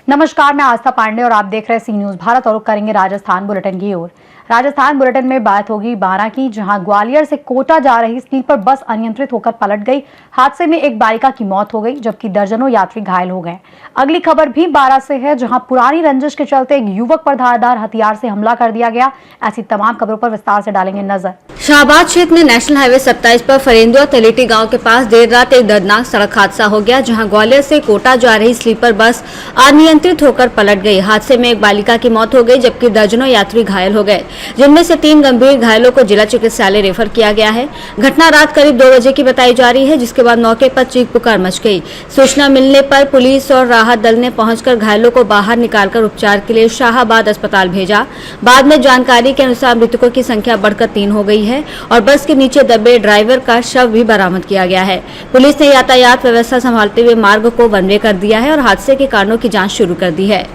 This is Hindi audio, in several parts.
नमस्कार, मैं आस्था पांडे और आप देख रहे हैं सी न्यूज भारत और करेंगे राजस्थान बुलेटिन की ओर। राजस्थान बुलेटिन में बात होगी बारां की, जहां ग्वालियर से कोटा जा रही स्लीपर बस अनियंत्रित होकर पलट गई। हादसे में एक बालिका की मौत हो गई, जबकि दर्जनों यात्री घायल हो गए। अगली खबर भी बारां से है, जहां पुरानी रंजिश के चलते एक युवक पर धारदार हथियार से हमला कर दिया गया। ऐसी तमाम खबरों पर विस्तार से डालेंगे नजर। शाहबाद क्षेत्र में नेशनल हाईवे 27 पर फरेंदुआ तलेटी गांव के पास देर रात एक दर्दनाक सड़क हादसा हो गया, जहां ग्वालियर से कोटा जा रही स्लीपर बस अनियंत्रित होकर पलट गई। हादसे में एक बालिका की मौत हो गई, जबकि दर्जनों यात्री घायल हो गए, जिनमें से 3 गंभीर घायलों को जिला चिकित्सालय रेफर किया गया है। घटना रात करीब 2 बजे की बताई जा रही है, जिसके बाद मौके पर चीख पुकार मच गई। सूचना मिलने पर पुलिस और राहत दल ने पहुंचकर घायलों को बाहर निकालकर उपचार के लिए शाहबाद अस्पताल भेजा। बाद में जानकारी के अनुसार मृतकों की संख्या बढ़कर 3 हो गई है और बस के नीचे दबे ड्राइवर का शव भी बरामद किया गया है। पुलिस ने यातायात व्यवस्था संभालते हुए मार्ग को वन वे कर दिया है और हादसे के कारणों की जांच शुरू कर दी है।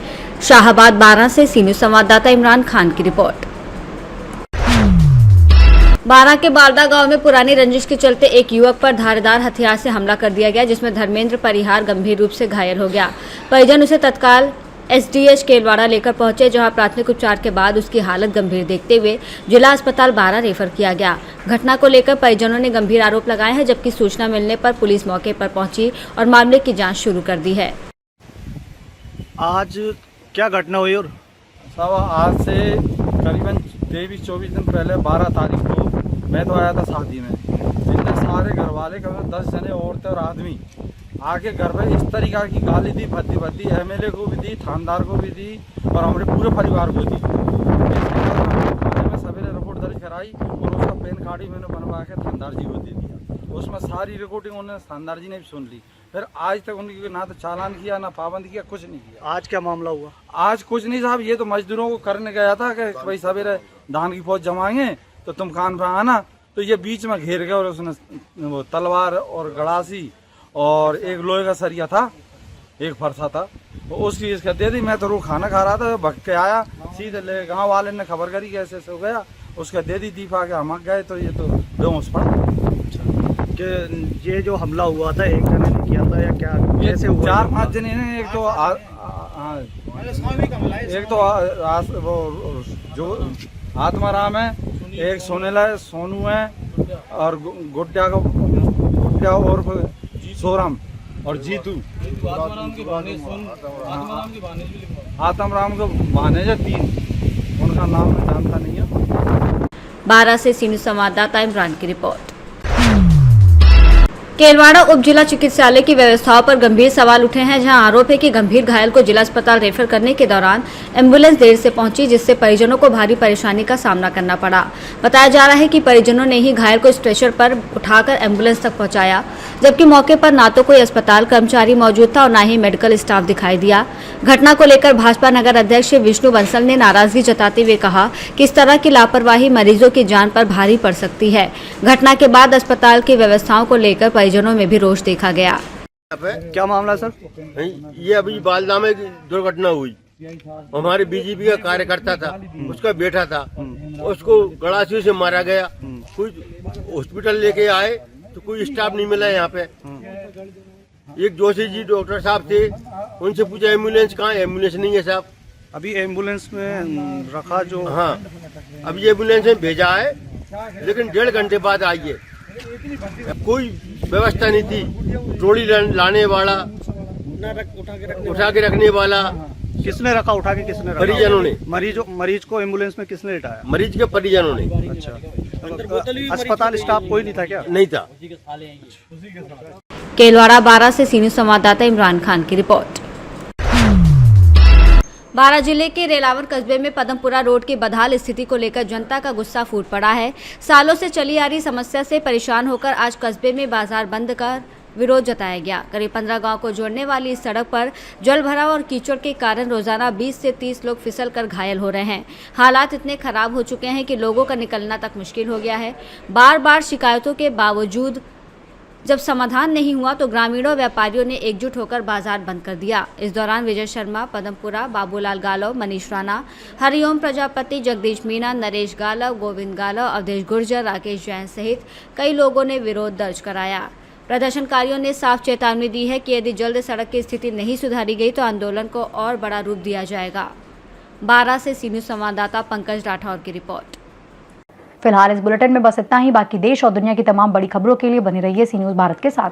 शाहबाद बारां से सी न्यूज संवाददाता इमरान खान की रिपोर्ट। बारां के बालदा गांव में पुरानी रंजिश के चलते एक युवक पर धारदार हथियार से हमला कर दिया गया, जिसमें धर्मेंद्र परिहार गंभीर रूप से घायल हो गया। परिजन उसे तत्काल एसडीएच केलवाड़ा लेकर पहुंचे, जहां प्राथमिक उपचार के बाद उसकी हालत गंभीर देखते हुए जिला अस्पताल बारां रेफर किया गया। घटना को लेकर परिजनों ने गंभीर आरोप लगाए हैं, जबकि सूचना मिलने पर पुलिस मौके पर पहुंची और मामले की जांच शुरू कर दी है। आज क्या घटना हुई? और सब आज से करीबन 23-24 दिन पहले 12 तारीख को मैं तो आया था शादी में। जिनने सारे घर वाले करीबन 10 जने औरतें और आदमी आके घर में इस तरीका की गाली दी, भद्दी एमएलए को भी दी, थानेदार को भी दी और हमारे पूरे परिवार को दी। मैं सवेरे रिपोर्ट दर्ज कराई और उसका पेन कार्ड ही मैंने बनवा के थानेदार जी को दे दिया। उसमें सारी रिकॉर्डिंग उन्होंने थानेदार जी ने भी सुन ली। फिर आज तक उनकी ना तो चालान किया, ना पाबंद किया, कुछ नहीं किया। आज क्या मामला हुआ? आज कुछ नहीं साहब, ये तो मजदूरों को करने गया था कि भाई सवेरे धान की फौज जमाएंगे तो तुम कान पे आना, तो ये बीच में घेर गया और उसने वो तलवार और गड़ासी और एक लोहे का सरिया था, एक फरसा था, तो उसकी इसका दे दी। मैं तो रो खाना खा रहा था, भग के आया सीधे ले, गाँव वाले ने खबर करी कि ऐसे हो गया, उसका दे दी दीपा के हम गए तो ये तो बेहोश पड़ा। कि ये जो हमला हुआ था एक जने ने किया था या क्या, कैसे हुआ? 4-5 जने ने, एक तो वो जो आत्माराम है, एक सोनू है और गुड्डा और सोराम और जीतू। आत्माराम को भानेज है 3, उनका नाम मैं जानता नहीं है। बारां से सी न्यूज संवाददाता इमरान की रिपोर्ट। केलवाड़ा उप जिला चिकित्सालय की व्यवस्थाओं पर गंभीर सवाल उठे हैं, जहां आरोप है कि गंभीर घायल को जिला अस्पताल रेफर करने के दौरान एम्बुलेंस देर से पहुंची, जिससे परिजनों को भारी परेशानी का सामना करना पड़ा। बताया जा रहा है कि परिजनों ने ही घायल को स्ट्रेचर पर उठाकर एम्बुलेंस तक पहुंचाया, जबकि मौके पर ना तो कोई अस्पताल कर्मचारी मौजूद था और न ही मेडिकल स्टाफ दिखाई दिया। घटना को लेकर भाजपा नगर अध्यक्ष विष्णु बंसल ने नाराजगी जताते हुए कहा कि इस तरह की लापरवाही मरीजों की जान पर भारी पड़ सकती है। घटना के बाद अस्पताल की व्यवस्थाओं को लेकर परिजनों में भी रोष देखा गया। क्या मामला सर? ये अभी बालदा में दुर्घटना हुई। हमारे बीजेपी का कार्यकर्ता था, उसका बेटा था, उसको गड़ासी से मारा गया। कुछ हॉस्पिटल लेके आए तो कोई स्टाफ नहीं मिला यहाँ पे। एक जोशी जी डॉक्टर साहब थे, उनसे पूछा एम्बुलेंस कहाँ है? एम्बुलेंस नहीं है साहब। अभी एम्बुलेंस में रखा जो, हाँ अभी एम्बुलेंस में भेजा है, लेकिन 1.5 घंटे बाद आइए। कोई व्यवस्था नहीं थी, ट्रॉली लाने वाला, उठा के रखने वाला। किसने रखा? उठा के किसने रखा? परिजनों ने। मरीज को एम्बुलेंस में किसने लिटाया? मरीज के परिजनों ने। अच्छा, अस्पताल स्टाफ कोई नहीं था क्या? नहीं था। केलवाड़ा बारां से सी न्यूज संवाददाता इमरान खान की रिपोर्ट। बारां जिले के रेलावर कस्बे में पदमपुरा रोड की बदहाल स्थिति को लेकर जनता का गुस्सा फूट पड़ा है। सालों से चली आ रही समस्या से परेशान होकर आज कस्बे में बाजार बंद कर विरोध जताया गया। करीब 15 गांव को जोड़ने वाली इस सड़क पर जल भराव और कीचड़ के कारण रोजाना 20 से 30 लोग फिसल कर घायल हो रहे हैं। हालात इतने खराब हो चुके हैं कि लोगों का निकलना तक मुश्किल हो गया है। बार बार शिकायतों के बावजूद जब समाधान नहीं हुआ तो ग्रामीणों और व्यापारियों ने एकजुट होकर बाजार बंद कर दिया। इस दौरान विजय शर्मा, पदमपुरा, बाबूलाल गालव, मनीष राणा, हरिओम प्रजापति, जगदीश मीणा, नरेश गालव, गोविंद गालव, अवधेश गुर्जर, राकेश जैन सहित कई लोगों ने विरोध दर्ज कराया। प्रदर्शनकारियों ने साफ चेतावनी दी है कि यदि जल्द सड़क की स्थिति नहीं सुधारी गई तो आंदोलन को और बड़ा रूप दिया जाएगा। 12 से सी न्यूज़ संवाददाता पंकज राठौर की रिपोर्ट। फिलहाल इस बुलेटिन में बस इतना ही। बाकी देश और दुनिया की तमाम बड़ी खबरों के लिए बने रहिए सी न्यूज़ भारत के साथ।